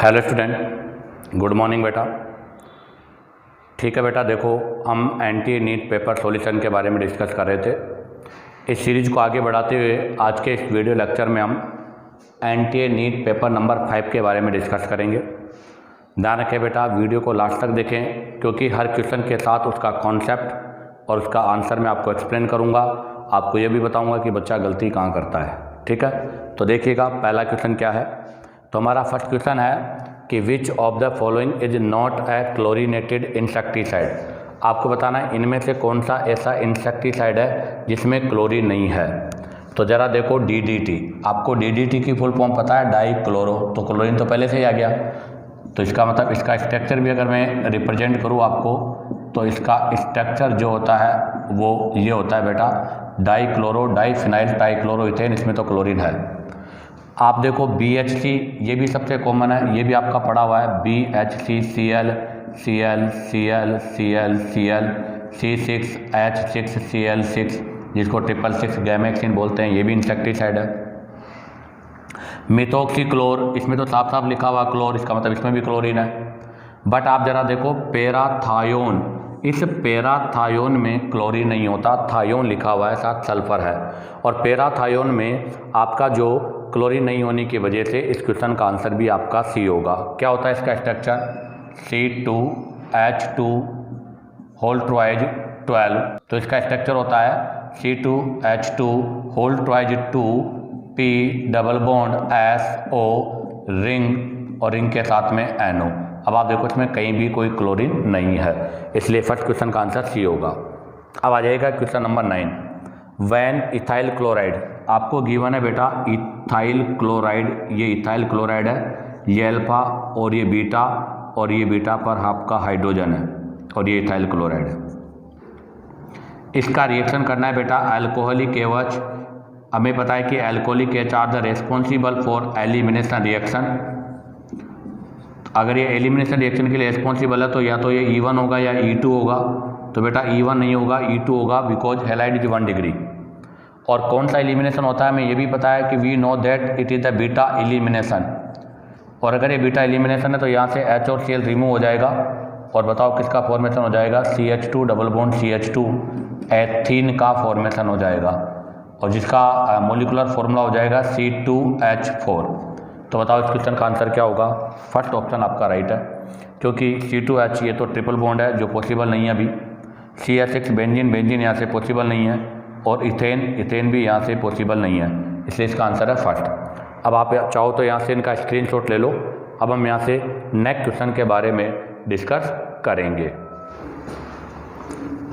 Hello student, good morning बेटा। ठीक है बेटा, देखो हम एंटी नीट पेपर सॉल्यूशन के बारे में डिस्कस कर रहे थे। इस सीरीज़ को आगे बढ़ाते हुए आज के इस वीडियो लेक्चर में हम एंटी नीट पेपर नंबर 5 के बारे में डिस्कस करेंगे। ध्यान रखें बेटा, वीडियो को लास्ट तक देखें क्योंकि हर क्वेश्चन के साथ उसका कॉन्सेप्ट और उसका आंसर मैं आपको एक्सप्लेन करूँगा। आपको ये भी बताऊँगा कि बच्चा गलती कहाँ करता है। ठीक है, तो देखिएगा पहला क्वेश्चन क्या है। तो हमारा फर्स्ट क्वेश्चन है कि which of the following is not a chlorinated insecticide. आपको बताना है इनमें से कौन सा ऐसा इंसेक्टिसाइड है जिसमें क्लोरीन नहीं है। तो ज़रा देखो DDT, आपको DDT की फुल फॉर्म पता है, डाई क्लोरो, तो क्लोरीन तो पहले से ही आ गया। तो इसका मतलब इसका स्ट्रक्चर भी अगर मैं रिप्रेजेंट करूँ आपको, तो इसका स्ट्रक्चर जो होता है वो ये होता है बेटा, डाई क्लोरो डाई फिनाइल ट्राइक्लोरोइथेन, इसमें तो क्लोरीन है। आप देखो BHC, ये भी सबसे कॉमन है, ये भी आपका पड़ा हुआ है, BHC Cl Cl Cl Cl Cl C6H6Cl6, जिसको 666 गैमेक्सिन बोलते हैं, ये भी इंसेक्टिसाइड है। मिथोक्सीक्लोर, इसमें तो साफ साफ लिखा हुआ क्लोर, इसका मतलब इसमें भी क्लोरीन है। बट आप जरा देखो पैराथायोन, इस पैराथायोन में क्लोरीन नहीं होता, थायोन लिखा हुआ है, साथ सल्फर है। और पैराथायोन में आपका जो क्लोरीन नहीं होने की वजह से इस क्वेश्चन का आंसर भी आपका C होगा। क्या होता है इसका स्ट्रक्चर, C2H2 होल ट्वाइज 12। तो इसका स्ट्रक्चर होता है C2H2 whole twice 2 P double bond SO ring और रिंग के साथ में NO। अब आप देखो इसमें कहीं भी कोई क्लोरीन नहीं है, इसलिए फर्स्ट क्वेश्चन का आंसर C होगा। अब आ जाएगा question number 9। When ethyl chloride, आपको गिवन है बेटा इथाइल क्लोराइड, ये इथाइल क्लोराइड है, ये अल्फा और ये बीटा, और ये बीटा पर आपका हाइड्रोजन है और ये इथाइल क्लोराइड है। इसका रिएक्शन करना है बेटा अल्कोहलिक एच। हमें पता है कि alcoholic H R the responsible for elimination reaction. अगर ये एलिमिनेशन रिएक्शन के लिए रेस्पॉन्सिबल है तो या तो ये E1 होगा या E2 होगा। तो बेटा E1 नहीं होगा, E2 होगा, बिकॉज हैलाइड इज 1 डिग्री। और कौन सा एलिमिनेशन होता है हमें ये भी पता है कि we know that it is the beta elimination. और अगर ये बीटा एलिमिनेशन है तो यहाँ से H और Cl रिमूव हो जाएगा, और बताओ किसका फॉर्मेशन हो जाएगा, CH2 double bond CH2 ethene का फॉर्मेशन हो जाएगा, और जिसका मोलिकुलर फॉर्मूला हो जाएगा C2H4। तो बताओ इस क्वेश्चन का आंसर क्या होगा। फर्स्ट ऑप्शन आपका राइट है, क्योंकि C2H ये तो ट्रिपल बॉन्ड है जो पॉसिबल नहीं है अभी, CH6 बेंजीन, बेंजीन यहाँ से पॉसिबल नहीं है, और इथेन, इथेन भी यहाँ से पॉसिबल नहीं है, इसलिए इसका आंसर है फर्स्ट। अब आप चाहो तो यहाँ से इनका स्क्रीनशॉट ले लो। अब हम यहाँ से नेक्स्ट क्वेश्चन के बारे में डिस्कस करेंगे।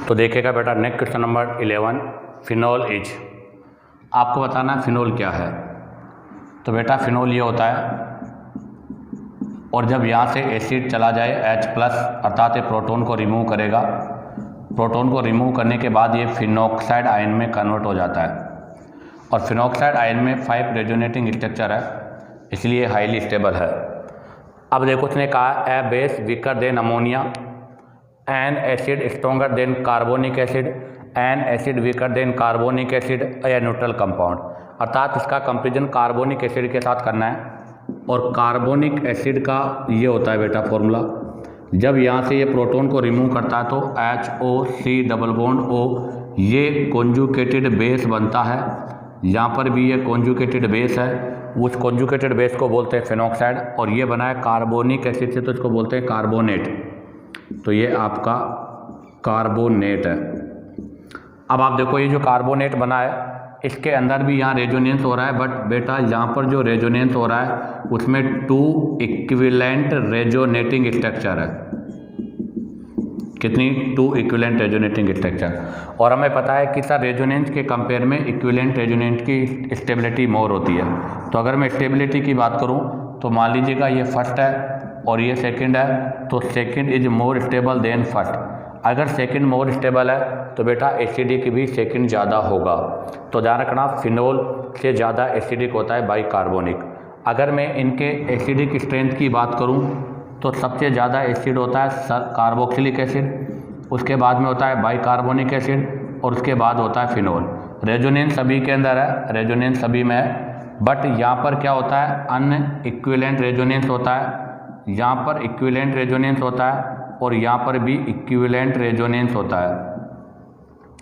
तो देखिएगा बेटा next question number 11, phenol is. आपको बताना है फिनोल क्या है। तो बेटा फिनोल ये होता है, और जब यहाँ से एसिड चला जाए H+, अर्थात ये प्रोटॉन को रिमूव करेगा, प्रोटॉन को रिमूव करने के बाद ये फिनॉक्साइड आयन में कन्वर्ट हो जाता है, और फिनॉक्साइड आयन में 5 रेजोनेटिंग स्ट्रक्चर है, इसलिए हाईली स्टेबल है। अब देखो उसने कहा a base weaker than ammonia, an acid stronger than carbonic acid, an acid weaker than carbonic acid, a neutral compound. अर्थात इसका कंपेरिजन कार्बोनिक एसिड के साथ करना है, और कार्बोनिक एसिड का ये होता है बेटा फॉर्मूला, जब यहाँ से ये प्रोटॉन को रिमूव करता है तो HOC डबल बॉन्ड O, ये कॉन्जुगेटेड बेस बनता है। यहाँ पर भी ये कॉन्जुगेटेड बेस है, उस कॉन्जुगेटेड बेस को बोलते हैं फिनॉक्साइड, और ये बना है कार्बोनिक एसिड से, तो इसको बोलते हैं कार्बोनेट। तो ये आपका कार्बोनेट है। अब आप देखो ये जो कार्बोनेट बना है, इसके अंदर भी यहाँ रेजोनेंस हो रहा है, बट बेटा यहाँ पर जो रेजोनेंस हो रहा है उसमें 2 इक्विवेलेंट रेजोनेटिंग स्ट्रक्चर है। कितनी? 2 इक्विवेलेंट रेजोनेटिंग स्ट्रक्चर। और हमें पता है कि सर रेजोनेंस के कंपेयर में इक्विवेलेंट रेजोनेंट की स्टेबिलिटी मोर होती है। तो अगर मैं स्टेबिलिटी की बात करूँ तो मान लीजिएगा ये फर्स्ट है और ये सेकंड है, तो second is more stable than first. अगर सेकंड मोर स्टेबल है तो बेटा एसिडिक भी सेकंड ज़्यादा होगा। तो ध्यान रखना फिनोल से ज़्यादा एसिडिक होता है बाई कार्बोनिक। अगर मैं इनके एसिडिक स्ट्रेंथ की बात करूं तो सबसे ज़्यादा एसिड होता है कार्बोक्सिलिक एसिड, उसके बाद में होता है बाई कार्बोनिक एसिड, और उसके बाद होता है फिनोल। रेजोनेंस सभी के अंदर है, रेजोनेंस सभी में है, बट यहाँ पर क्या होता है अन इक्विवेलेंट रेजोनेंस होता है, यहाँ पर इक्विवेलेंट रेजोनेंस होता है और यहाँ पर भी इक्विवेलेंट रेजोनेंस होता है।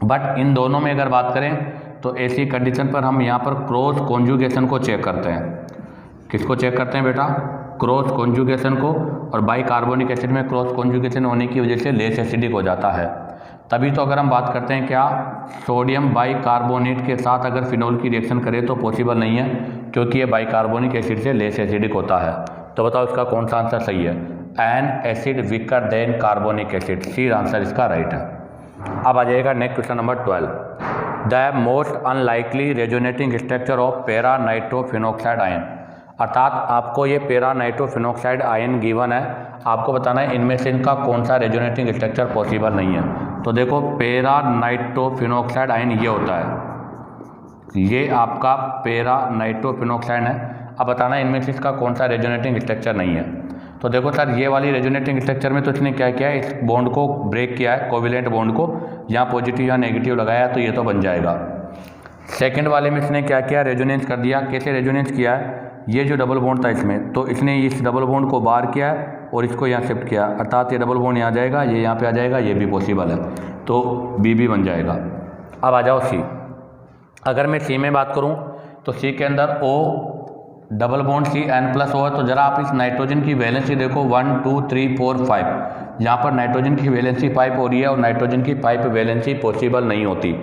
बट इन दोनों में अगर बात करें तो ऐसी कंडीशन पर हम यहाँ पर क्रॉस कॉन्जुगेशन को चेक करते हैं। किसको चेक करते हैं बेटा? क्रॉस कॉन्जुगेशन को। और बाइकार्बोनिक एसिड में क्रॉस कॉन्जुगेशन होने की वजह से लेस एसिडिक हो जाता है। तभी तो अगर हम बात करते हैं क्या सोडियम बाइकार्बोनेट के साथ अगर फिनोल की रिएक्शन करें तो पॉसिबल नहीं है, क्योंकि ये बाइकार्बोनिक एसिड से लेस एसिडिक होता है। तो बताओ इसका कौन सा आंसर सही है? An acid weaker than carbonic acid, C answer इसका राइट है। अब आ जाएगा next question number 12। The most unlikely resonating structure of para nitrophenoxide ion, अर्थात आपको ये पैरा नाइट्रोफिनॉक्साइड आयन गिवन है, आपको बताना है इनमें से इनका कौन सा रेजोनेटिंग स्ट्रक्चर पॉसिबल नहीं है। तो देखो पैरा नाइट्रोफिनॉक्साइड आयन ये होता है, ये आपका पैरा नाइट्रोफिनॉक्साइड है। अब बताना इनमें से इसका कौन सा रेजोनेटिंग स्ट्रक्चर नहीं है। तो देखो सर ये वाली रेजोनेटिंग स्ट्रक्चर में तो इसने क्या किया है, इस बॉन्ड को ब्रेक किया है, कोविलेंट बॉन्ड को, यहाँ पॉजिटिव या नेगेटिव लगाया तो ये तो बन जाएगा। सेकंड वाले में इसने क्या किया, रेजोनेंस कर दिया। कैसे रेजोनेंस किया है? ये जो डबल बॉन्ड था इसमें, तो इसने इस डबल बॉन्ड को बाहर किया है और इसको यहाँ शिफ्ट किया, अर्थात ये डबल बॉन्ड यहाँ जाएगा, ये यहाँ पे आ जाएगा, ये भी पॉसिबल है, तो बी भी बन जाएगा। अब आ जाओ सी। अगर मैं सी में बात करूँ तो सी के अंदर O double bond C N+O है। तो ज़रा आप इस नाइट्रोजन की वैलेंसी देखो 1 2 3 4 5, यहाँ पर नाइट्रोजन की वैलेंसी 5 हो रही है और नाइट्रोजन की 5 वैलेंसी पॉसिबल नहीं होती।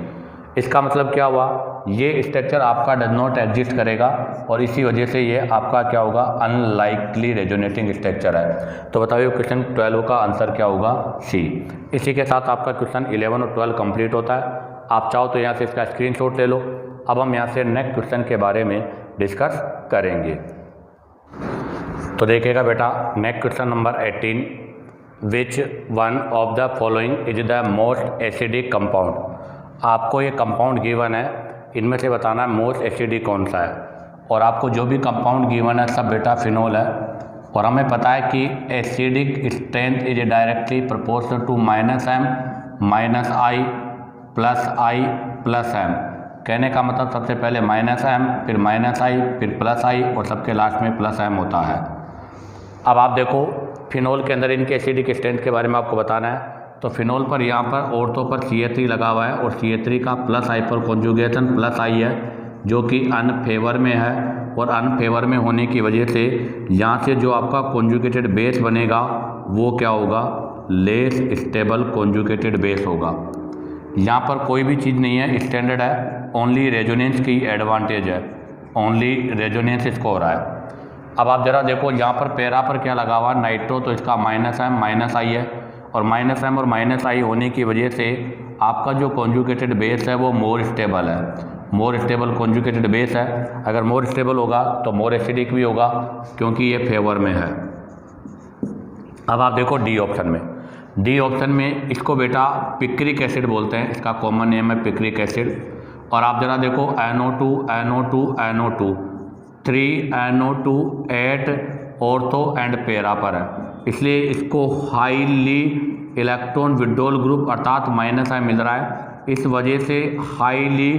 इसका मतलब क्या हुआ, ये स्ट्रक्चर आपका डज नॉट एग्जिस्ट करेगा और इसी वजह से ये आपका क्या होगा, अनलाइकली रेजोनेटिंग स्ट्रक्चर है। तो बताइए क्वेश्चन 12 का आंसर क्या होगा, सी। इसी के साथ आपका क्वेश्चन 11 और 12 कंप्लीट होता है। आप चाहो तो यहाँ से इसका स्क्रीनशॉट ले लो। अब हम यहाँ से नेक्स्ट क्वेश्चन के बारे में डिस्कस करेंगे। तो देखिएगा बेटा, next question number 18, which one of the following is the most acidic compound. आपको ये कंपाउंड गिवन है, इनमें से बताना है मोस्ट एसिडिक कौन सा है। और आपको जो भी कंपाउंड गिवन है सब बेटा फिनोल है। और हमें पता है कि acidic strength is directly proportional to -m -i +i+m। कहने का मतलब सबसे पहले -m, फिर -i, फिर +i और सबके लास्ट में +m होता है। अब आप देखो फिनोल के अंदर इनके एसिडिक स्ट्रेंथ के बारे में आपको बताना है। तो फिनोल पर यहाँ पर ऑर्थो पर CH3 लगा हुआ है और CH3 का +i पर कॉन्जुगेशन +i है, जो कि अनफेवर में है। और अनफेवर में होने की वजह से यहाँ से जो आपका कॉन्जुगेटेड बेस बनेगा वो क्या होगा, लेस स्टेबल कॉन्जुगेटेड बेस होगा। यहाँ पर कोई भी चीज़ नहीं है, स्टैंडर्ड है, ओनली रेजोनेंस की एडवांटेज है, ओनली रेजोनेंस इसको हो रहा है। अब आप ज़रा देखो यहाँ पर पैरा पर क्या लगा हुआ, नाइट्रो, तो इसका -m -i है और -m और -i होने की वजह से आपका जो कॉन्जुगेटेड बेस है वो मोर स्टेबल है, मोर स्टेबल कॉन्जुगेटेड बेस है। अगर मोर स्टेबल होगा तो मोर एसिडिक भी होगा, क्योंकि ये फेवर में है। अब आप देखो डी ऑप्शन में, डी ऑप्शन में इसको बेटा पिक्रिक एसिड बोलते हैं, इसका कॉमन नेम है पिक्रिक एसिड। और आप ज़रा देखो NO2 NO2 NO2 3 NO2 8 ortho and para पर है, इसलिए इसको हाईली इलेक्ट्रॉन विड्रॉल ग्रुप अर्थात -i मिल रहा है। इस वजह से हाईली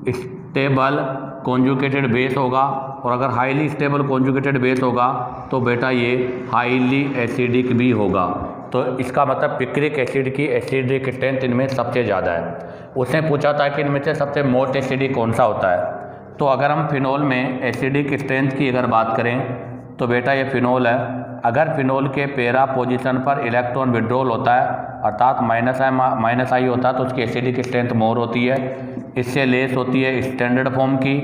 स्टेबल कॉन्जुगेटेड बेस होगा। और अगर हाईली स्टेबल कॉन्जुगेटेड बेस होगा तो बेटा ये हाईली एसिडिक भी होगा। तो इसका मतलब पिक्रिक एसिड की एसिडिक स्ट्रेंथ इनमें सबसे ज़्यादा है। उसने पूछा था कि इनमें से सबसे मोस्ट एसिडिक कौन सा होता है। तो अगर हम फिनोल में एसिडिक स्ट्रेंथ की अगर बात करें तो बेटा ये फिनोल है। अगर फिनोल के पैरा पोजीशन पर इलेक्ट्रॉन विड्रॉल होता है अर्थात -i होता है तो उसकी एसिडिक स्ट्रेंथ मोर होती है। इससे लेस होती है स्टैंडर्ड फॉर्म की,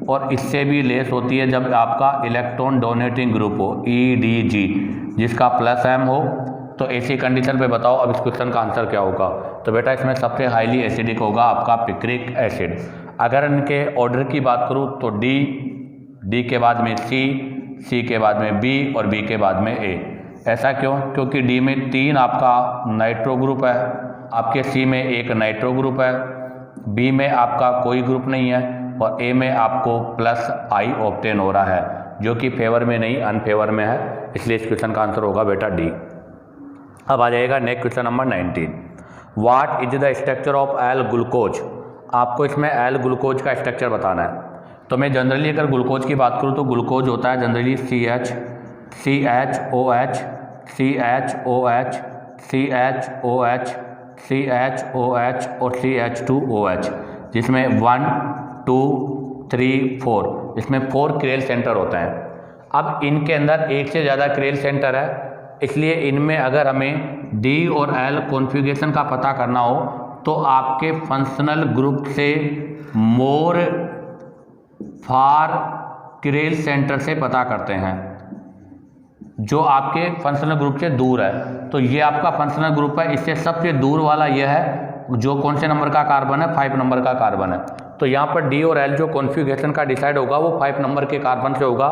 और इससे भी लेस होती है जब आपका इलेक्ट्रॉन डोनेटिंग ग्रुप हो EDG, जिसका +m हो। तो ऐसी कंडीशन पे बताओ अब इस क्वेश्चन का आंसर क्या होगा। तो बेटा इसमें सबसे हाईली एसिडिक होगा आपका पिक्रिक एसिड। अगर इनके ऑर्डर की बात करूँ तो डी के बाद में सी के बाद में बी और बी के बाद में ए। ऐसा क्यों? क्योंकि डी में 3 आपका नाइट्रो ग्रुप है, आपके सी में 1 नाइट्रो ग्रुप है, बी में आपका कोई ग्रुप नहीं है और ए में आपको +i ऑब्टेन हो रहा है, जो कि फेवर में नहीं अनफेवर में है। इसलिए इस क्वेश्चन का आंसर होगा बेटा डी। अब आ जाएगा next question number 19, what is the structure of L glucose. आपको इसमें एल ग्लूकोज का स्ट्रक्चर बताना है। तो मैं जनरली अगर ग्लूकोज की बात करूँ तो ग्लूकोज होता है generally CH CHOH CHOH CHOH CHOH और CH2OH, जिसमें 1 2 3 4 इसमें 4 क्रेल सेंटर होते हैं। अब इनके अंदर एक से ज़्यादा क्रेल सेंटर है, इसलिए इनमें अगर हमें D और L कॉन्फ़िगरेशन का पता करना हो तो आपके फंक्शनल ग्रुप से मोर फार क्रेल सेंटर से पता करते हैं, जो आपके फंक्शनल ग्रुप से दूर है। तो ये आपका फंक्शनल ग्रुप है, इससे सबसे दूर वाला ये है जो कौन से नंबर का कार्बन है, 5 नंबर का कार्बन है। तो यहाँ पर D और L जो कॉन्फ़िगरेशन का डिसाइड होगा वो 5 नंबर के कार्बन से होगा।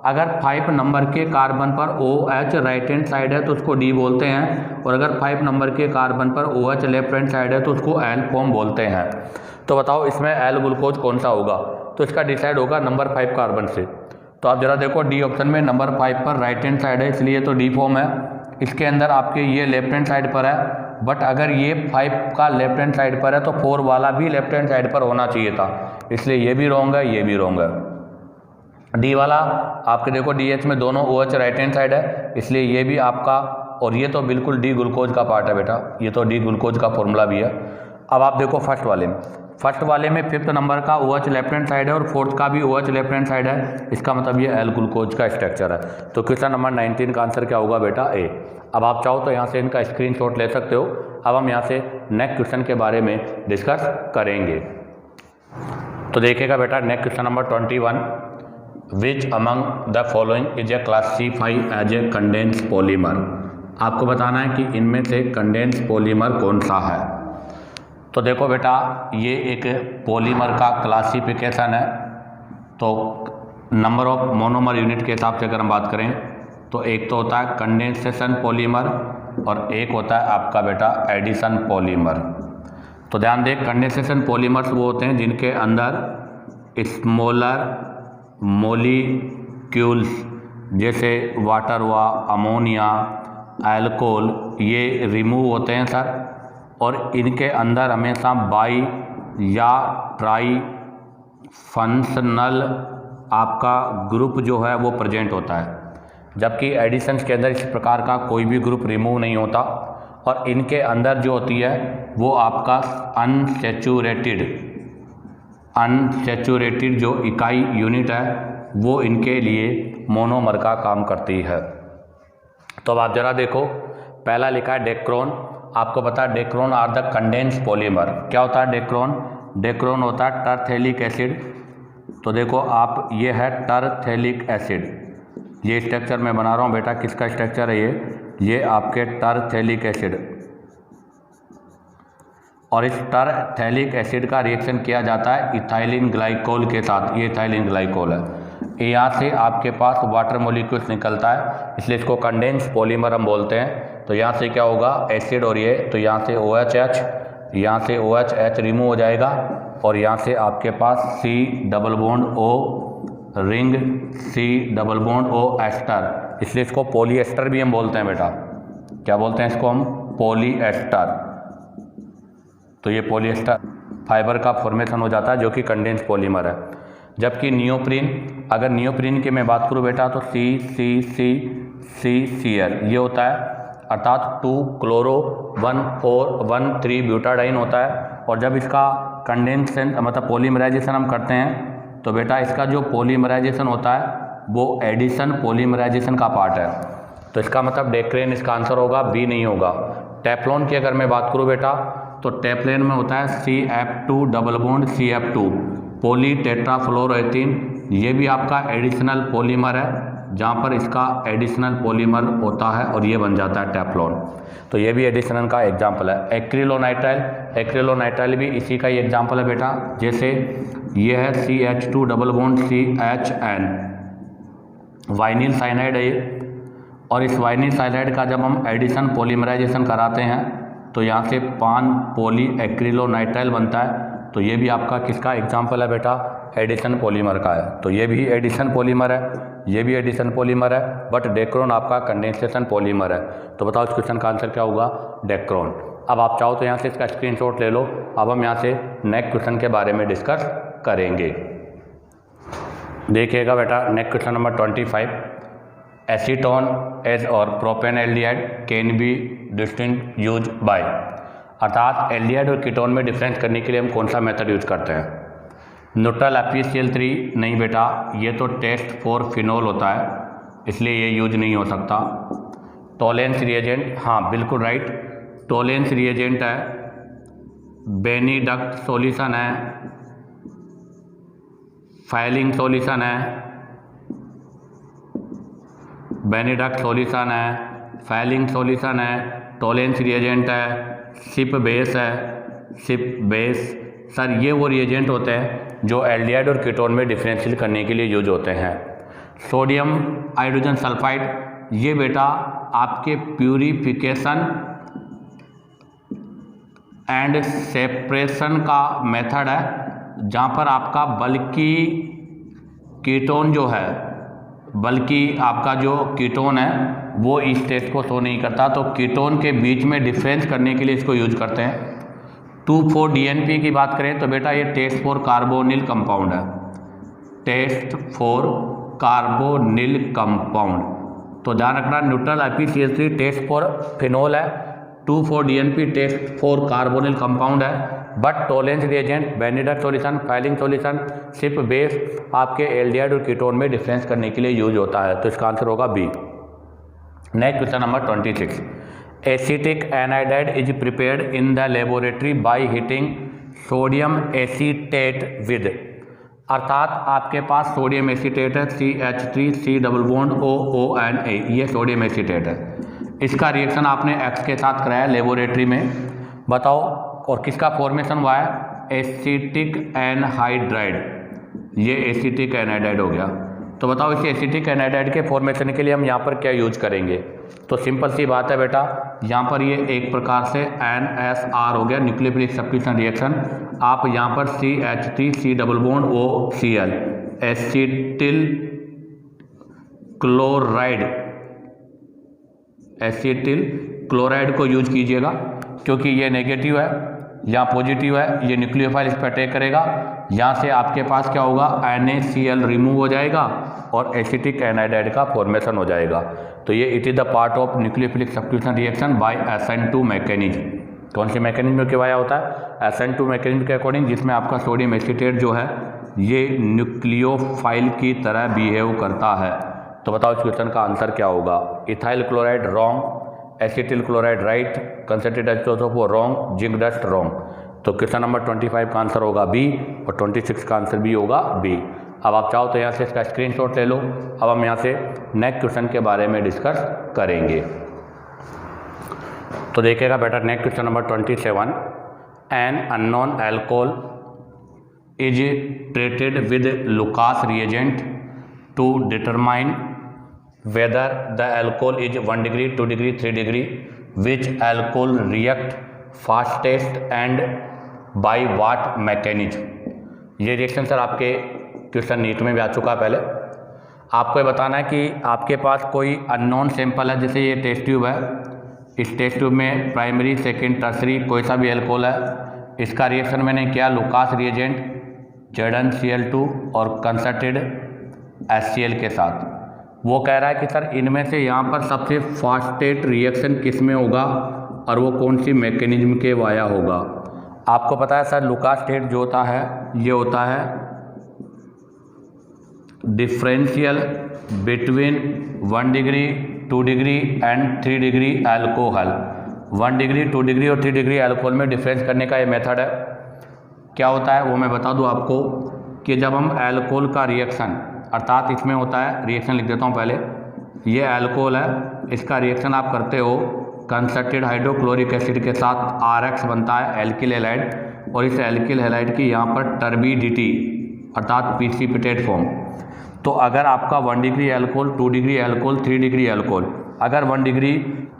अगर 5 नंबर के कार्बन पर OH राइट हैंड साइड है तो उसको D बोलते हैं, और अगर 5 नंबर के कार्बन पर OH लेफ्ट हैंड साइड है तो उसको L फॉर्म बोलते हैं। तो बताओ इसमें L ग्लूकोज कौन सा होगा? तो इसका डिसाइड होगा नंबर 5 कार्बन से। तो आप जरा देखो D ऑप्शन में नंबर 5 पर राइट हैंड साइड है, इसलिए तो D फॉर्म है। इसके अंदर आपके ये लेफ्ट हैंड साइड पर है, बट अगर ये 5 का लेफ्ट हैंड साइड पर है तो 4 वाला भी लेफ्ट हैंड साइड पर होना चाहिए था, इसलिए ये भी रॉन्ग है, ये भी रॉन्ग है। D वाला आपके देखो DH में दोनों OH राइट हैंड साइड है, इसलिए ये भी आपका, और ये तो बिल्कुल D ग्लूकोज का पार्ट है बेटा, ये तो D ग्लूकोज का फॉर्मूला भी है। अब आप देखो फर्स्ट वाले में 5th नंबर का OH लेफ्ट हैंड साइड है और 4th का भी OH लेफ्ट हैंड साइड है, इसका मतलब ये L ग्लूकोज का स्ट्रक्चर है। तो क्वेश्चन नंबर 19 का आंसर क्या होगा बेटा? A। अब आप चाहो तो यहाँ से इनका स्क्रीनशॉट ले सकते हो। अब हम यहाँ से नेक्स्ट क्वेश्चन के बारे में डिस्कस करेंगे। तो देखिएगा बेटा next question number 21, which among the following is a classify as a condense polymer. आपको बताना है कि इनमें से कंडेंस पॉलीमर कौन सा है। तो देखो बेटा ये एक पॉलीमर का क्लासिफिकेशन है। तो नंबर ऑफ मोनोमर यूनिट के हिसाब से अगर हम बात करें तो एक तो होता है कंडेंसेशन पॉलीमर और एक होता है आपका बेटा एडिशन पॉलीमर। तो ध्यान दें, कंडेंसेशन पॉलीमर्स वो होते हैं जिनके अंदर स्मॉलर मोलिक्यूल्स जैसे वाटर हुआ, अमोनिया, अल्कोहल, ये रिमूव होते हैं सर, और इनके अंदर हमेशा बाई या ट्राई फंक्शनल आपका ग्रुप जो है वो प्रेजेंट होता है, जबकि एडिशंस के अंदर इस प्रकार का कोई भी ग्रुप रिमूव नहीं होता। और इनके अंदर जो होती है वो आपका अनसैचुरेटेड जो इकाई यूनिट है वो इनके लिए मोनोमर का काम करती है। तो अब आप जरा देखो, पहला लिखा है डेक्रोन। आपको पता है Dacron are the condense polymer. क्या होता है डेक्रोन? डेक्रोन होता है टरथेलिक एसिड। तो देखो आप, ये है टरथेलिक एसिड, ये स्ट्रक्चर मैं बना रहा हूँ बेटा, किसका स्ट्रक्चर है ये आपके टरथेलिक एसिड। और इस टरथेलिक एसिड का रिएक्शन किया जाता है इथाइलिन ग्लाइकोल के साथ, ये इथाइलिन ग्लाइकोल है। यहाँ से आपके पास वाटर मोलिक्यूल्स निकलता है, इसलिए इसको कंडेंस पॉलीमर हम बोलते हैं। तो यहाँ से क्या होगा, एसिड और ये, तो यहाँ से OHH, यहाँ से OHH रिमूव हो जाएगा, और यहाँ से आपके पास C double bond O ring, C double bond O ester, इसलिए इसको पॉलीएस्टर भी हम बोलते हैं बेटा। क्या बोलते हैं इसको हम? पॉलीएस्टर। तो ये पॉलीएस्टर फाइबर का फॉर्मेशन हो जाता है जो कि कंडेंस पॉलीमर है। जबकि नियोप्रीन, अगर नियोप्रीन की मैं बात करूँ बेटा तो CCCCCl ये होता है, अर्थात 2 क्लोरो 1,4,1,3 ब्यूटाडाइन होता है। और जब इसका कंडेंसेशन मतलब पॉलीमराइजेशन हम करते हैं तो बेटा इसका जो पॉलीमराइजेशन होता है वो एडिशन पॉलीमराइजेशन का पार्ट है। तो इसका मतलब डेक्रेन इसका आंसर होगा, बी नहीं होगा। टेफ्लॉन की अगर मैं बात करूँ बेटा तो टेफ्लॉन में होता है CF2 double bond CF2 poly टेट्राफ्लोरोएथीन, ये भी आपका एडिशनल पॉलीमर है, जहाँ पर इसका एडिशनल पॉलीमर होता है और ये बन जाता है टेफ्लॉन। तो ये भी एडिशनल का एग्जाम्पल है। एक्रिलोनाइट्राइल भी इसी का ही एग्जाम्पल है बेटा। जैसे ये है CH2 double bond CHN, vinyl cyanide है ये, और इस वाइनिल साइनाइड का जब हम एडिशन पॉलीमराइजेशन कराते हैं तो यहाँ से पान पॉली एक्रिलोनाइट्राइल बनता है। तो ये भी आपका किसका एग्जाम्पल है बेटा? एडिशन पॉलीमर का है। तो ये भी एडिशन पॉलीमर है, ये भी एडिशन पॉलीमर है, बट डेक्रोन आपका कंडेंसेशन पॉलीमर है। तो बताओ इस क्वेश्चन का आंसर क्या होगा? डेक्रोन। अब आप चाहो तो यहाँ से इसका स्क्रीनशॉट ले लो। अब हम यहाँ से नेक्स्ट क्वेश्चन के बारे में डिस्कस करेंगे। देखिएगा बेटा next question number 25, acetone as और propanaldehyde can be distinct use by. अर्थात एल्डिहाइड और कीटोन में डिफरेंस करने के लिए हम कौन सा मेथड यूज करते हैं? न्यूट्रल FeCl3 नहीं बेटा, ये तो टेस्ट फॉर फिनोल होता है, इसलिए ये यूज नहीं हो सकता। टोलेंस रिएजेंट, हाँ बिल्कुल राइट, टोलेंस रिएजेंट है, बेनीडक्ट सॉल्यूशन है, फाइलिंग सॉल्यूशन है, बेनीडक्ट सॉल्यूशन है, फाइलिंग सॉल्यूशन है, टोलेंस रिएजेंट है, सिप बेस है, सिप बेस। सर ये वो रिएजेंट होते हैं जो एल्डिहाइड और कीटोन में डिफरेंशियल करने के लिए यूज होते हैं। सोडियम हाइड्रोजन सल्फाइड, ये बेटा आपके प्यूरिफिकेशन एंड सेपरेशन का मेथड है, जहाँ पर आपका बल्कि कीटोन जो है, बल्कि आपका जो कीटोन है वो इस टेस्ट को शो नहीं करता, तो कीटोन के बीच में डिफरेंस करने के लिए इसको यूज करते हैं। 2,4-DNP की बात करें तो बेटा ये टेस्ट फॉर कार्बोनिल कंपाउंड है, टेस्ट फॉर कार्बोनिल कंपाउंड। तो ध्यान रखना, neutral FeCl3 test for phenol है, 2,4-DNP test for carbonyl compound है, but Tollens reagent, Benedict solution, Fehling solution, Schiff base आपके एल्डिहाइड और कीटोन में डिफरेंस करने के लिए यूज होता है। तो इसका आंसर होगा B. Next question number 26, acetic anhydride is prepared in the laboratory by heating sodium acetate with. अर्थात आपके पास सोडियम एसीटेट है, CH3C डबल बॉन्ड OONA, ये सोडियम एसीटेट है। इसका रिएक्शन आपने X के साथ कराया लेबोरेटरी में, बताओ और किसका फॉर्मेशन हुआ है? एसिटिक एनहाइड्राइड, ये एसिटिक एनाइडाइड हो गया। तो बताओ इस एसिटिक एनाइडाइड के फॉर्मेशन के लिए हम यहाँ पर क्या यूज करेंगे? तो सिंपल सी बात है बेटा, यहाँ पर ये एक प्रकार से NSR हो गया, न्यूक्लियोफिलिक सब्स्टिट्यूशन रिएक्शन। आप यहाँ पर CH3C double bond OCl, acetyl chloride, acetyl chloride को यूज कीजिएगा, क्योंकि ये नेगेटिव है, यहाँ पॉजिटिव है, ये न्यूक्लियोफाइल इस पर अटैक करेगा, यहाँ से आपके पास क्या होगा? NaCl रिमूव हो जाएगा और एसिटिक एनाइडाइड का फॉर्मेशन हो जाएगा। तो ये it is the part of nucleophilic substitution reaction by SN2 mechanism. कौन सी मैकेनिज्म में किया होता है? SN2 मैकेनिज्म के अकॉर्डिंग, जिसमें आपका सोडियम एसीटेट जो है ये न्यूक्लियोफाइल की तरह बिहेव करता है। तो बताओ इस क्वेश्चन का आंसर क्या होगा? Ethyl chloride wrong, acetyl chloride right, concentrated isotope wrong, zinc dust wrong. तो क्वेश्चन नंबर 25 का आंसर होगा बी और 26 का आंसर भी होगा बी। अब आप चाहो तो यहाँ से इसका स्क्रीनशॉट ले लो। अब हम यहाँ से नेक्स्ट क्वेश्चन के बारे में डिस्कस करेंगे। तो देखिएगा बेटा, next question number 27, an unknown alcohol is treated with Lucas reagent to determine whether the alcohol is 1 degree, 2 degree, 3 degree, which alcohol react fastest and by what mechanism। ये reaction sir आपके question NEET में भी आ चुका है। पहले आपको ये बताना है कि आपके पास कोई अननोन सैंपल है, जैसे ये टेस्ट ट्यूब है, इस टेस्ट ट्यूब में प्राइमरी, सेकेंड, टर्सरी कोई सा भी एल्कोहल है, इसका रिएक्शन मैंने किया लुकास रिएजेंट ZnCl2 और कंसर्टेड HCl के साथ। वो कह रहा है कि सर इनमें से यहाँ पर सबसे फास्टेस्ट रिएक्शन किस में होगा और वो कौन सी मैकेनिज्म के वाया होगा। आपको पता है सर लुकास स्टेट जो होता है ये होता है differential between 1 degree, 2 degree and 3 degree alcohol. 1 degree, 2 degree और 3 डिग्री एल्कोहल में डिफरेंस करने का ये मेथड है। क्या होता है वो मैं बता दूं आपको कि जब हम एल्कोहल का रिएक्शन, अर्थात इसमें होता है, रिएक्शन लिख देता हूँ पहले, ये एल्कोहल है, इसका रिएक्शन आप करते हो कंसर्टेड हाइड्रोक्लोरिक एसिड के साथ, RX बनता है एल्किल हैलाइड, और इस एल्किल हैलाइड की यहाँ पर टर्बिडिटी अर्थात प्रिसिपिटेट फॉर्म। तो अगर आपका 1 degree alcohol, 2 degree alcohol, 3 degree alcohol, अगर 1 डिग्री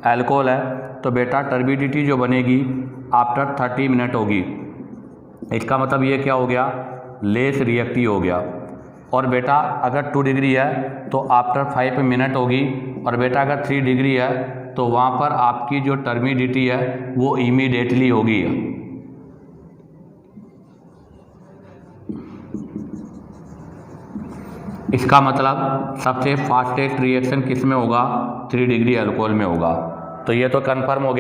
एल्कोहल है तो बेटा टर्बिडिटी जो बनेगी आफ्टर 30 मिनट होगी। इसका मतलब ये क्या हो गया? लेस रिएक्टिव हो गया। और बेटा अगर 2 डिग्री है तो आफ्टर 5 मिनट होगी, और बेटा अगर 3 डिग्री है तो वहाँ पर आपकी जो टर्बिडिटी है वो इमीडिएटली होगी। इसका मतलब सबसे फास्टेस्ट रिएक्शन किस में होगा, 3 डिग्री अल्कोहल में होगा। तो ये तो कंफर्म हो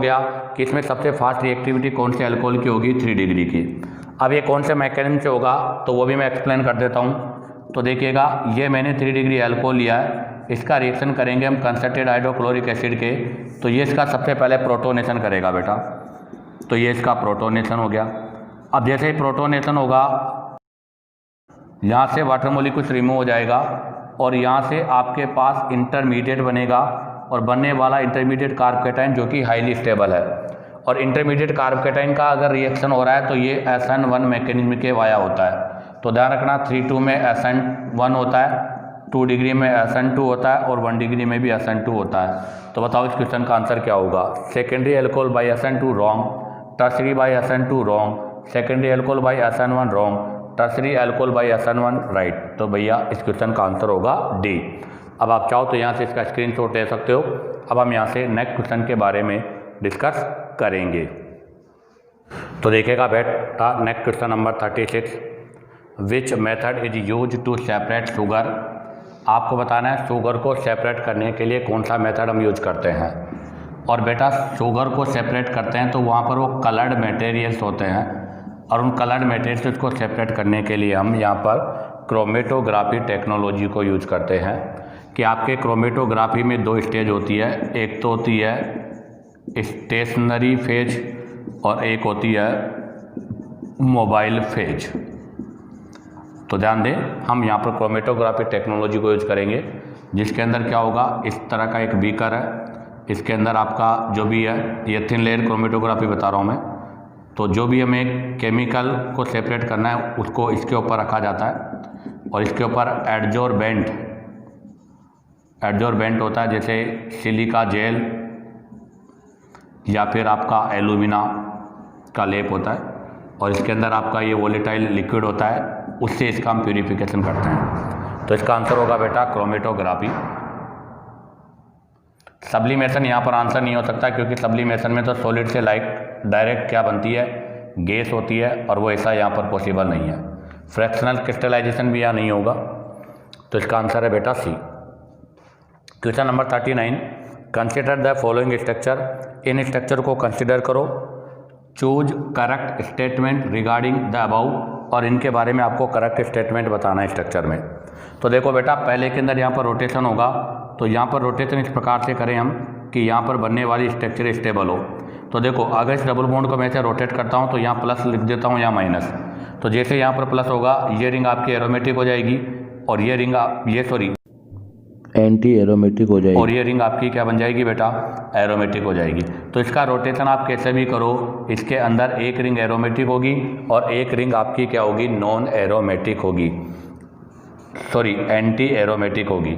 गया, कि इसमें सबसे फास्ट रिएक्टिविटी कौन से अल्कोहल की होगी, 3 डिग्री की। अब ये कौन से मैकेनिज्म से होगा तो वो भी मैं एक्सप्लेन कर देता हूँ। तो देखिएगा, ये मैंने 3 डिग्री अल्कोहल लिया है, इसका रिएक्शन करेंगे हम कंसंट्रेटेड हाइड्रोक्लोरिक एसिड के। तो ये इसका सबसे पहले प्रोटोनेशन करेगा बेटा, तो ये इसका प्रोटोनेशन हो गया। अब जैसे ही प्रोटोनेशन होगा, यहाँ से वाटर मॉलिक्यूल्स रिमूव हो जाएगा और यहाँ से आपके पास इंटरमीडिएट बनेगा, और बनने वाला इंटरमीडिएट कार्ब कैटायन जो कि हाईली स्टेबल है। और इंटरमीडिएट कार्ब कैटायन का अगर रिएक्शन हो रहा है तो ये SN1 मैकेनिज्म के वाया होता है। तो ध्यान रखना, 3,2 में SN1 होता है, 2 डिग्री में SN2 होता है और 1 डिग्री में भी SN2 होता है। तो बताओ इस क्वेश्चन का आंसर क्या होगा। Secondary alcohol by SN2 wrong, tertiary by SN2 wrong, secondary alcohol by SN1 wrong, tertiary alcohol by SN1 right. तो भैया इस क्वेश्चन का आंसर होगा डी। अब आप चाहो तो यहाँ से इसका स्क्रीनशॉट ले सकते हो। अब हम यहाँ से नेक्स्ट क्वेश्चन के बारे में डिस्कस करेंगे। तो देखिएगा बेटा, next question number 36, which method is use to separate sugar. आपको बताना है शुगर को सेपरेट करने के लिए कौन सा मेथड हम यूज करते हैं। और बेटा शुगर को सेपरेट करते हैं तो वहाँ पर वो कलर्ड मटेरियल्स होते हैं, और उन कलर्ड मटेरियल्स को सेपरेट करने के लिए हम यहाँ पर क्रोमेटोग्राफी टेक्नोलॉजी को यूज करते हैं। कि आपके क्रोमेटोग्राफी में 2 स्टेज होती है, एक तो होती है स्टेशनरी फेज और एक होती है मोबाइल फेज। तो ध्यान दें, हम यहाँ पर क्रोमेटोग्राफी टेक्नोलॉजी को यूज करेंगे, जिसके अंदर क्या होगा, इस तरह का एक बीकर है, इसके अंदर आपका जो भी है, ये थिन लेयर क्रोमेटोग्राफी बता रहा हूँ मैं। तो जो भी हमें केमिकल को सेपरेट करना है उसको इसके ऊपर रखा जाता है, और इसके ऊपर एडजोर्बेंट होता है, जैसे सिलिका जेल या फिर आपका एलुमिना का लेप होता है, और इसके अंदर आपका ये वोलेटाइल लिक्विड होता है, उससे इसका हम प्यूरिफिकेशन करते हैं। तो इसका आंसर होगा बेटा क्रोमेटोग्राफी। सब्लिमेशन यहाँ पर आंसर नहीं हो सकता, क्योंकि सब्लिमेशन में तो सॉलिड से लाइक डायरेक्ट क्या बनती है, गैस होती है, और वो ऐसा यहाँ पर पॉसिबल नहीं है। फ्रैक्शनल क्रिस्टलाइजेशन भी यहाँ नहीं होगा। तो इसका आंसर है बेटा C. Question number 39, consider the following structure. इन स्ट्रक्चर को कंसिडर करो, choose correct statement regarding the above, और इनके बारे में आपको करेक्ट स्टेटमेंट बताना है स्ट्रक्चर में। तो देखो बेटा, पहले के अंदर यहाँ पर रोटेशन होगा, तो यहाँ पर रोटेशन इस प्रकार से करें हम कि यहाँ पर बनने वाली स्ट्रक्चर स्टेबल हो। तो देखो, अगर इस डबल बॉन्ड को मैं ऐसे रोटेट करता हूँ तो यहाँ प्लस लिख देता हूँ, यहाँ माइनस। तो जैसे यहाँ पर प्लस होगा, ये रिंग आपकी एरोमेटिक हो जाएगी, और ये रिंग एंटी एरोमेटिक हो जाएगी, और ये रिंग आपकी क्या बन जाएगी बेटा, एरोमेटिक हो जाएगी। तो इसका रोटेशन आप कैसे भी करो, इसके अंदर एक रिंग एरोमेटिक होगी और एक रिंग आपकी क्या होगी, नॉन एरोमेटिक होगी, सॉरी एंटी एरोमेटिक होगी।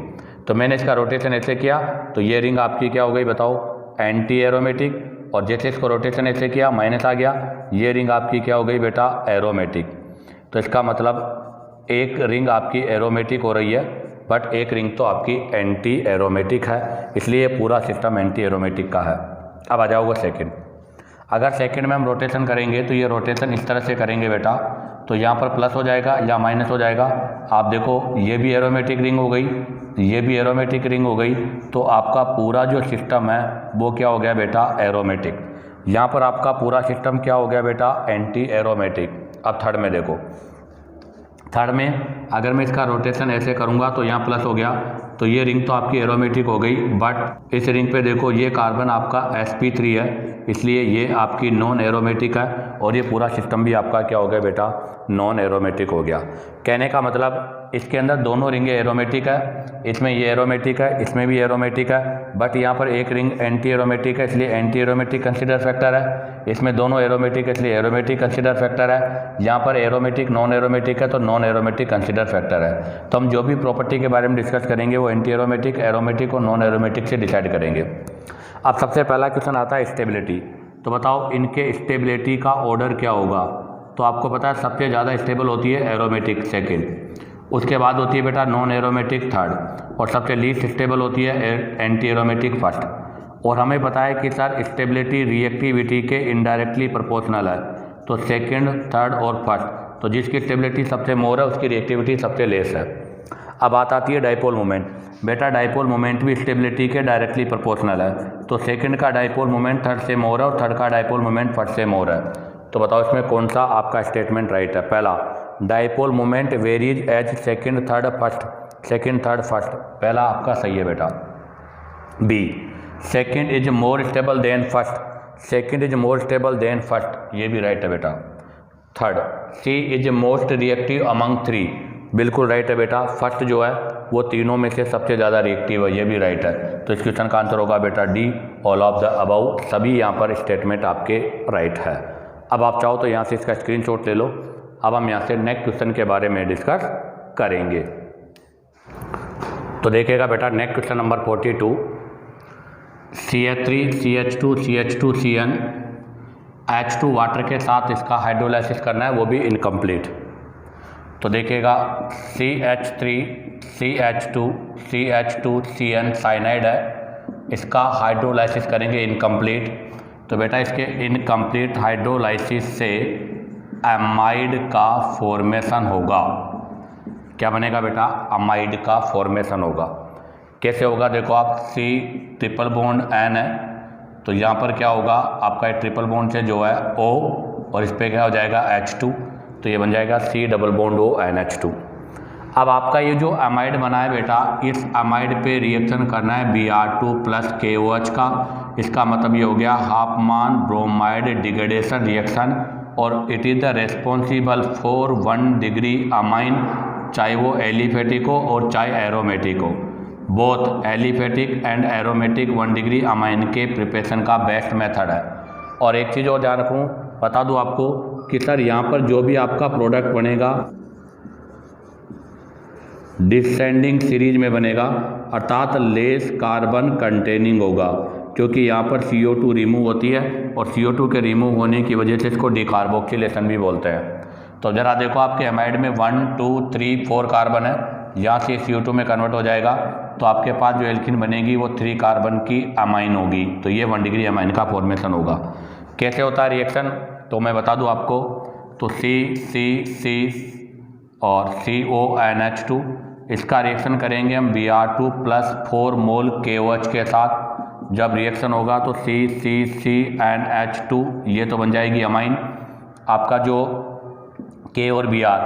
तो मैंने इसका रोटेशन ऐसे किया तो ये रिंग आपकी क्या हो गई बताओ, एंटी एरोमेटिक, और जैसे इसको रोटेशन ऐसे किया माइनस आ गया, ये रिंग आपकी क्या हो गई बेटा, एरोमेटिक। तो इसका मतलब एक रिंग आपकी एरोमेटिक हो रही है, बट एक रिंग तो आपकी एंटी एरोमेटिक है, इसलिए पूरा सिस्टम एंटी एरोमेटिक का है। अब आ जाओगे सेकंड। अगर सेकंड में हम रोटेशन करेंगे तो ये रोटेशन इस तरह से करेंगे बेटा, तो यहाँ पर प्लस हो जाएगा या माइनस हो जाएगा। आप देखो, ये भी एरोमेटिक रिंग हो गई, ये भी एरोमेटिक रिंग हो गई, तो आपका पूरा जो सिस्टम है वो क्या हो गया बेटा, एरोमेटिक। यहाँ पर आपका पूरा सिस्टम क्या हो गया बेटा, एंटी एरोमेटिक। अब थर्ड में देखो, थर्ड में अगर मैं इसका रोटेशन ऐसे करूँगा तो यहाँ प्लस हो गया, तो ये रिंग तो आपकी एरोमेटिक हो गई, बट इस रिंग पे देखो ये कार्बन आपका sp3 है, इसलिए ये आपकी नॉन एरोमेटिक है, और ये पूरा सिस्टम भी आपका क्या हो गया बेटा, नॉन एरोमेटिक हो गया। कहने का मतलब इसके अंदर दोनों रिंगें एरोमेटिक है, इसमें ये एरोमेटिक है, इसमें भी एरोमेटिक है, बट यहाँ पर एक रिंग एंटी एरोमेटिक है, इसलिए एंटी एरोमेटिक कंसिडर फैक्टर है। इसमें दोनों एरोमेटिक है, इसलिए एरोमेटिक कंसिडर फैक्टर है। यहाँ पर एरोमेटिक नॉन एरोमेटिक है, तो नॉन एरोमेटिक कंसिडर फैक्टर है। तो हम जो भी प्रॉपर्टी के बारे में डिस्कस करेंगे वो एंटी एरोमेटिक, एरोमेटिक और नॉन एरोमेटिक से डिसाइड करेंगे। अब सबसे पहला क्वेश्चन आता है स्टेबिलिटी। तो बताओ इनके स्टेबिलिटी का ऑर्डर क्या होगा। तो आपको पता है सबसे ज़्यादा स्टेबल होती है एरोमेटिक सेकेंड, उसके बाद होती है बेटा नॉन एरोमेटिक थर्ड, और सबसे लीस्ट स्टेबल होती है एंटी एरोमेटिक फर्स्ट। और हमें पता है कि सर स्टेबिलिटी रिएक्टिविटी के इनडायरेक्टली प्रोपोर्शनल है, तो सेकंड, थर्ड और फर्स्ट तो जिसकी स्टेबिलिटी सबसे मोर है उसकी रिएक्टिविटी सबसे लेस है। अब बात आती है डाइपोल मोमेंट। बेटा डाइपोल मोमेंट भी स्टेबिलिटी के डायरेक्टली प्रोपोर्शनल है। तो सेकंड का डाइपोल मोमेंट थर्ड से मोर है और थर्ड का डाइपोल मोमेंट फर्स्ट से मोर है। तो बताओ इसमें कौन सा आपका स्टेटमेंट राइट है। पहला, dipole moment varies as second third first, पहला आपका सही है बेटा। B, second is more stable than first, ये भी राइट है बेटा। Third, C is most reactive among three, बिल्कुल राइट है बेटा। फर्स्ट जो है वो तीनों में से सबसे ज़्यादा रिएक्टिव है, ये भी राइट है। तो इस क्वेश्चन का आंसर होगा बेटा D, all of the above, सभी यहाँ पर स्टेटमेंट आपके राइट है। अब आप चाहो तो यहाँ से इसका स्क्रीनशॉट ले लो। अब हम यहाँ से नेक्स्ट क्वेश्चन के बारे में डिस्कस करेंगे। तो देखिएगा बेटा next question number 42, CH3 CH2 CH2 CN H2 water के साथ इसका हाइड्रोलाइसिस करना है, वो भी इनकम्प्लीट। तो देखिएगा CH3 CH2 CH2 CN cyanide है, इसका हाइड्रोलाइसिस करेंगे इनकम्प्लीट। तो बेटा इसके इनकम्प्लीट हाइड्रोलाइसिस से एमाइड का फॉर्मेशन होगा। क्या बनेगा बेटा? अमाइड का फॉर्मेशन होगा। कैसे होगा? देखो आप C ट्रिपल बॉन्ड N है, तो यहाँ पर क्या होगा आपका ट्रिपल बॉन्ड से जो है O और इस पर क्या हो जाएगा H2, तो ये बन जाएगा C double bond O NH2। अब आपका ये जो अमाइड बना है बेटा, इस अमाइड पे रिएक्शन करना है Br2 प्लस KOH का। इसका मतलब ये हो गया हाफमान ब्रोमाइड डिग्रेडेशन रिएक्शन, और it is the responsible for 1 degree amine, चाहे वो एलिफेटिक हो और चाहे एरोमेटिक हो। Both aliphatic and aromatic 1 degree amine के प्रिपरेशन का बेस्ट मेथड है। और एक चीज़ और ध्यान रखूँ, बता दूँ आपको कि सर यहाँ पर जो भी आपका प्रोडक्ट बनेगा डिसेंडिंग सीरीज में बनेगा, अर्थात लेस कार्बन कंटेनिंग होगा, क्योंकि यहाँ पर CO2 रिमूव होती है और CO2 के रिमूव होने की वजह से इसको डिकार्बोक्सिलेशन भी बोलते हैं। तो ज़रा देखो आपके एमाइड में 1 2 3 4 कार्बन है, यहाँ से CO2 में कन्वर्ट हो जाएगा, तो आपके पास जो एल्कीन बनेगी वो 3 कार्बन की अमाइन होगी, तो ये 1 डिग्री अमाइन का फॉर्मेशन होगा। कैसे होता है रिएक्शन, तो मैं बता दूँ आपको। तो C और CONH2, इसका रिएक्शन करेंगे हम Br2 प्लस 4 मोल KOH के साथ। जब रिएक्शन होगा तो CCCNH2, ये तो बन जाएगी अमाइन। आपका जो K और Br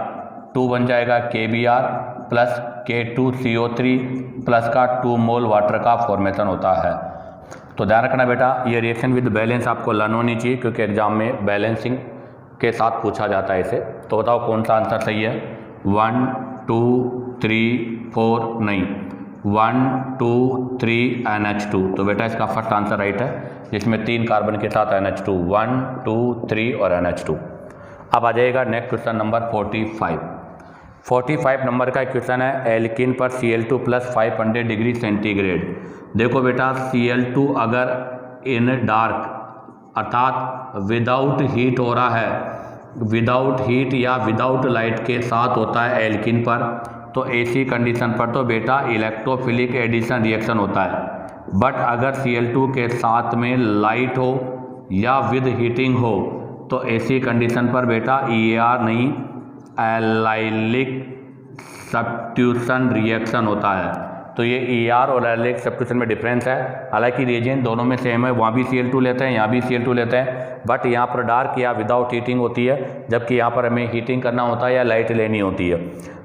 2 बन जाएगा KBr प्लस K2CO3 प्लस का 2 मोल वाटर का फॉर्मेशन होता है। तो ध्यान रखना बेटा, ये रिएक्शन विद बैलेंस आपको लर्न होनी चाहिए, क्योंकि एग्जाम में बैलेंसिंग के साथ पूछा जाता है इसे। तो बताओ कौन सा आंसर सही है? 1 2 3 4 नहीं, 1 2 3 NH2। तो बेटा इसका फर्स्ट आंसर राइट है, जिसमें 3 कार्बन के साथ NH2, 1 2 3 और NH2। अब आ जाएगा नेक्स्ट क्वेश्चन नंबर 45 नंबर का क्वेश्चन है। एल्कीन पर Cl2 प्लस 500 डिग्री सेंटीग्रेड। देखो बेटा Cl2 अगर इन डार्क अर्थात विदाउट हीट हो रहा है, विदाउट हीट या विदाउट लाइट के साथ होता है एल्कीन पर, तो ऐसी कंडीशन पर तो बेटा इलेक्ट्रोफिलिक एडिशन रिएक्शन होता है। बट अगर Cl2 के साथ में लाइट हो या विद हीटिंग हो, तो ऐसी कंडीशन पर बेटा EAR नहीं, एलाइलिक सब्स्टिट्यूशन रिएक्शन होता है। तो ये EAR और एलाइलिक सब्स्टिट्यूशन में डिफरेंस है। हालांकि रिएजेंट दोनों में सेम है, वहाँ भी Cl2 लेते हैं, यहाँ भी Cl2 लेते हैं, बट यहाँ पर डार्क या विदाउट हीटिंग होती है, जबकि यहाँ पर हमें हीटिंग करना होता है या लाइट लेनी होती है।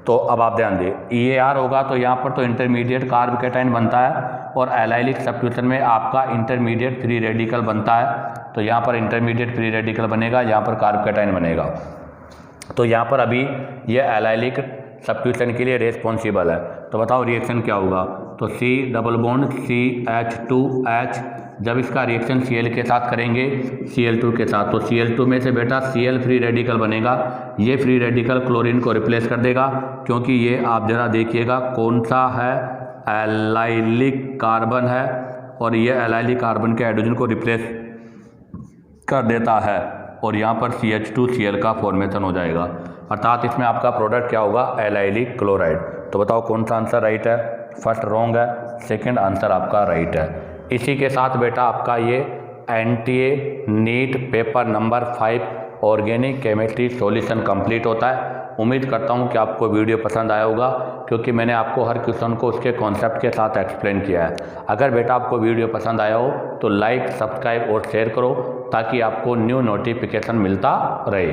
तो अब आप ध्यान दें, EAR होगा तो यहाँ पर तो इंटरमीडिएट कार्ब कैटायन बनता है, और एलाइलिक सब्स्टिट्यूशन में आपका इंटरमीडिएट फ्री रेडिकल बनता है। तो यहाँ पर इंटरमीडिएट फ्री रेडिकल बनेगा, यहाँ पर कार्ब कैटायन बनेगा। तो यहाँ पर अभी ये एलाइलिक सब्स्टिट्यूशन के लिए रेस्पॉन्सिबल है। तो बताओ रिएक्शन क्या होगा? तो C डबल बॉन्ड CH2H, जब इसका रिएक्शन Cl के साथ करेंगे Cl2 के साथ, तो Cl2 में से बेटा Cl फ्री रेडिकल बनेगा। ये फ्री रेडिकल क्लोरीन को रिप्लेस कर देगा, क्योंकि ये आप ज़रा देखिएगा कौन सा है, एलाइलिक कार्बन है, और ये एलाइलिक कार्बन के हाइड्रोजन को रिप्लेस कर देता है, और यहाँ पर CH2Cl का फॉर्मेशन हो जाएगा। अर्थात इसमें आपका प्रोडक्ट क्या होगा? Allylic chloride. तो बताओ कौन सा आंसर राइट है? फर्स्ट रॉन्ग है, सेकंड आंसर आपका राइट है। इसी के साथ बेटा आपका ये NTA NEET paper number 5 organic chemistry solution complete होता है। उम्मीद करता हूँ कि आपको वीडियो पसंद आया होगा, क्योंकि मैंने आपको हर क्वेश्चन को उसके कॉन्सेप्ट के साथ एक्सप्लेन किया है। अगर बेटा आपको वीडियो पसंद आया हो तो लाइक, सब्सक्राइब और शेयर करो, ताकि आपको न्यू नोटिफिकेशन मिलता रहे।